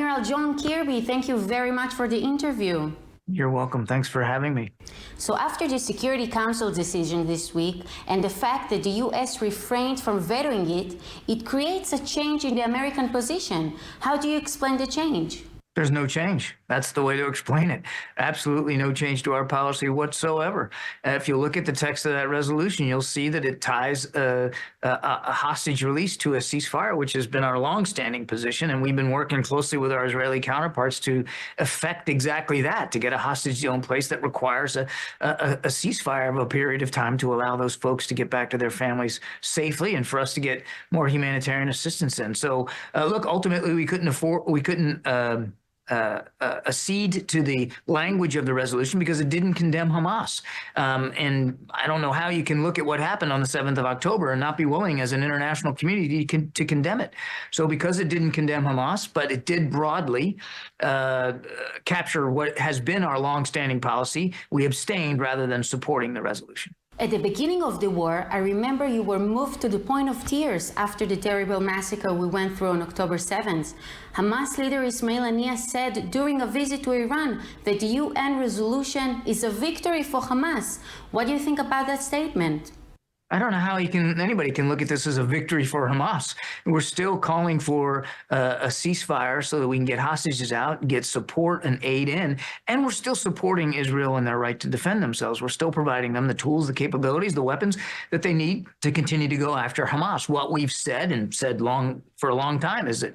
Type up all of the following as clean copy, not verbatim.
General John קירבי, thank you very much for the interview. You're welcome. Thanks for having me. So after the Security Council decision this week and the fact that the U.S. refrained from vetoing it, it creates a change in the American position. How do you explain the change? There's no change. That's the way to explain it. Absolutely no change to our policy whatsoever. If you look at the text of that resolution, you'll see that it ties a hostage release to a ceasefire, which has been our longstanding position. And we've been working closely with our Israeli counterparts to effect exactly that, to get a hostage deal in place that requires a ceasefire of a period of time to allow those folks to get back to their families safely and for us to get more humanitarian assistance in. So look, ultimately, we couldn't accede to the language of the resolution because it didn't condemn Hamas. And I don't know how you can look at what happened on the 7th of October and not be willing as an international community to condemn it. So because it didn't condemn Hamas, but it did broadly capture what has been our longstanding policy, we abstained rather than supporting the resolution. At the beginning of the war, I remember you were moved to the point of tears after the terrible massacre we went through on October 7th. Hamas leader Ismail Haniyeh said during a visit to Iran that the UN resolution is a victory for Hamas. What do you think about that statement? I don't know how anybody can look at this as a victory for Hamas. We're still calling for a ceasefire so that we can get hostages out, get support and aid in, and we're still supporting Israel in their right to defend themselves. We're still providing them the tools, the capabilities, the weapons that they need to continue to go after Hamas. What we've said and said for a long time is that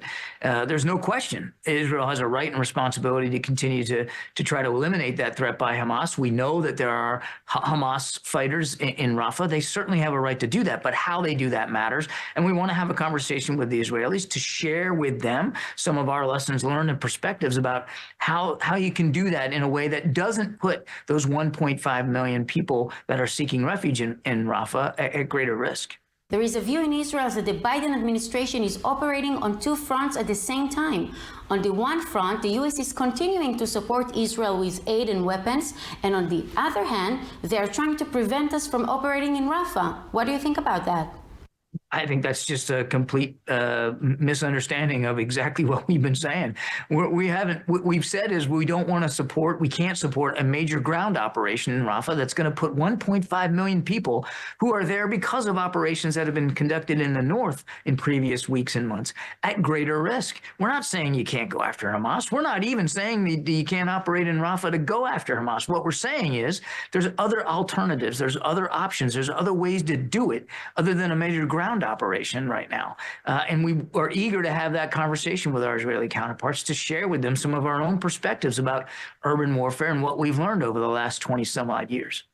there's no question Israel has a right and responsibility to continue to try to eliminate that threat by Hamas. We know that there are Hamas fighters in Rafah. They certainly have a right to do that, but how they do that matters. And we want to have a conversation with the Israelis to share with them some of our lessons learned and perspectives about how you can do that in a way that doesn't put those 1.5 million people that are seeking refuge in Rafah at greater risk. There is a view in Israel that the Biden administration is operating on two fronts at the same time. On the one front, the U.S. is continuing to support Israel with aid and weapons, and on the other hand, they are trying to prevent us from operating in Rafah. What do you think about that? I think that's just a complete misunderstanding of exactly what we've been saying. What we've said is we can't support a major ground operation in Rafah that's going to put 1.5 million people who are there because of operations that have been conducted in the north in previous weeks and months at greater risk. We're not saying you can't go after Hamas. We're not even saying that you can't operate in Rafah to go after Hamas. What we're saying is there's other alternatives, there's other options, there's other ways to do it other than a major ground operation right now. And we are eager to have that conversation with our Israeli counterparts to share with them some of our own perspectives about urban warfare and what we've learned over the last 20 some odd years.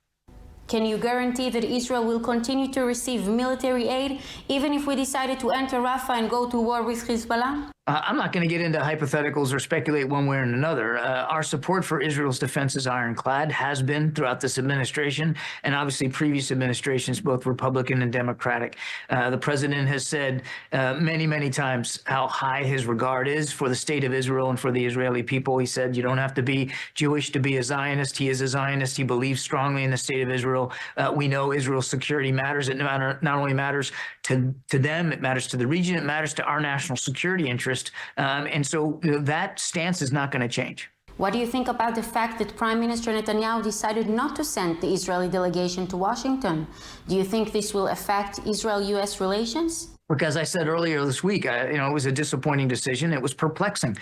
Can you guarantee that Israel will continue to receive military aid even if we decided to enter Rafah and go to war with Hezbollah? I'm not going to get into hypotheticals or speculate one way or another. Our support for Israel's defense is ironclad, has been throughout this administration, and obviously previous administrations, both Republican and Democratic. The president has said many, many times how high his regard is for the state of Israel and for the Israeli people. He said, you don't have to be Jewish to be a Zionist. He is a Zionist. He believes strongly in the state of Israel. We know Israel's security matters. It not only matters to them, it matters to the region, it matters to our national security interests. And so that stance is not going to change. What do you think about the fact that Prime Minister Netanyahu decided not to send the Israeli delegation to Washington? Do you think this will affect Israel-U.S. relations? Look, as I said earlier this week, it was a disappointing decision. It was perplexing,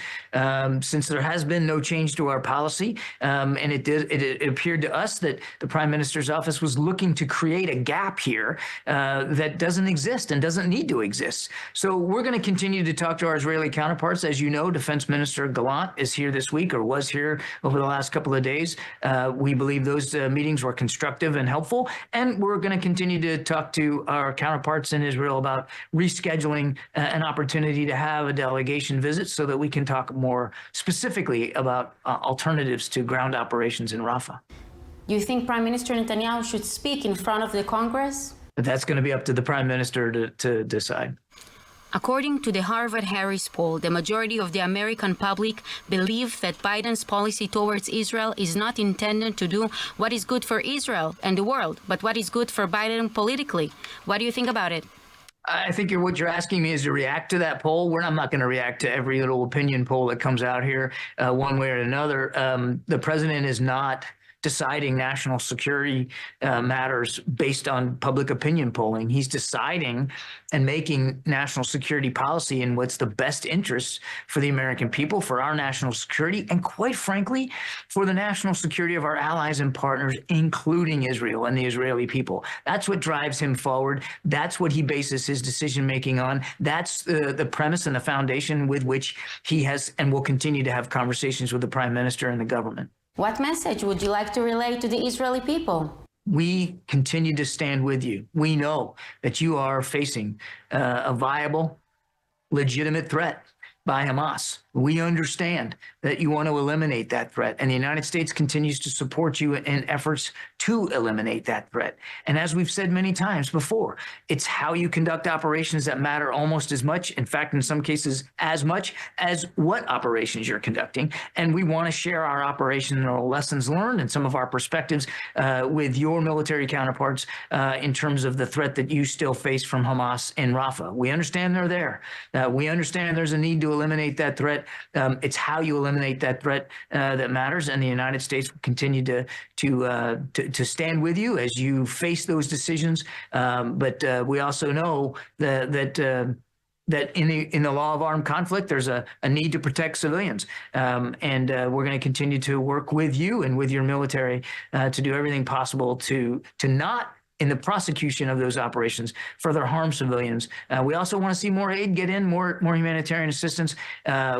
since there has been no change to our policy, and it appeared to us that the Prime Minister's office was looking to create a gap here that doesn't exist and doesn't need to exist. So we're going to continue to talk to our Israeli counterparts. As you know, Defense Minister Gallant is here this week, or was here over the last couple of days. We believe those meetings were constructive and helpful, and we're going to continue to talk to our counterparts in Israel about rescheduling an opportunity to have a delegation visit so that we can talk more specifically about alternatives to ground operations in Rafah. Do you think Prime Minister Netanyahu should speak in front of the Congress? But that's going to be up to the Prime Minister to decide. According to the Harvard-Harris poll, the majority of the American public believe that Biden's policy towards Israel is not intended to do what is good for Israel and the world, but what is good for Biden politically. What do you think about it? I think what you're asking me is to react to that poll. I'm not going to react to every little opinion poll that comes out here one way or another. The president is not deciding national security matters based on public opinion polling. He's deciding and making national security policy in what's the best interests for the American people, for our national security, and quite frankly, for the national security of our allies and partners, including Israel and the Israeli people. That's what drives him forward. That's what he bases his decision-making on. That's the premise and the foundation with which he has and will continue to have conversations with the prime minister and the government. What message would you like to relay to the Israeli people? We continue to stand with you. We know that you are facing a viable, legitimate threat by Hamas. We understand that you want to eliminate that threat, and the United States continues to support you in efforts to eliminate that threat. And as we've said many times before, it's how you conduct operations that matter almost as much, in fact, in some cases, as much as what operations you're conducting. And we want to share our operational lessons learned and some of our perspectives with your military counterparts in terms of the threat that you still face from Hamas in Rafah. We understand they're there. We understand there's a need to eliminate that threat. It's how you eliminate that threat that matters, and the United States will continue to stand with you as you face those decisions. But we also know that in the law of armed conflict, there's a need to protect civilians. And we're going to continue to work with you and with your military to do everything possible to not, in the prosecution of those operations, further harm civilians. We also want to see more aid get in, more humanitarian assistance.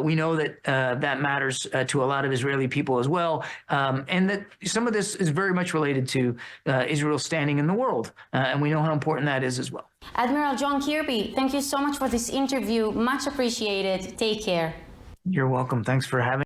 We know that that matters to a lot of Israeli people as well, and that some of this is very much related to Israel's standing in the world, and we know how important that is as well. Admiral John קירבי, thank you so much for this interview. Much appreciated. Take care. You're welcome. Thanks for having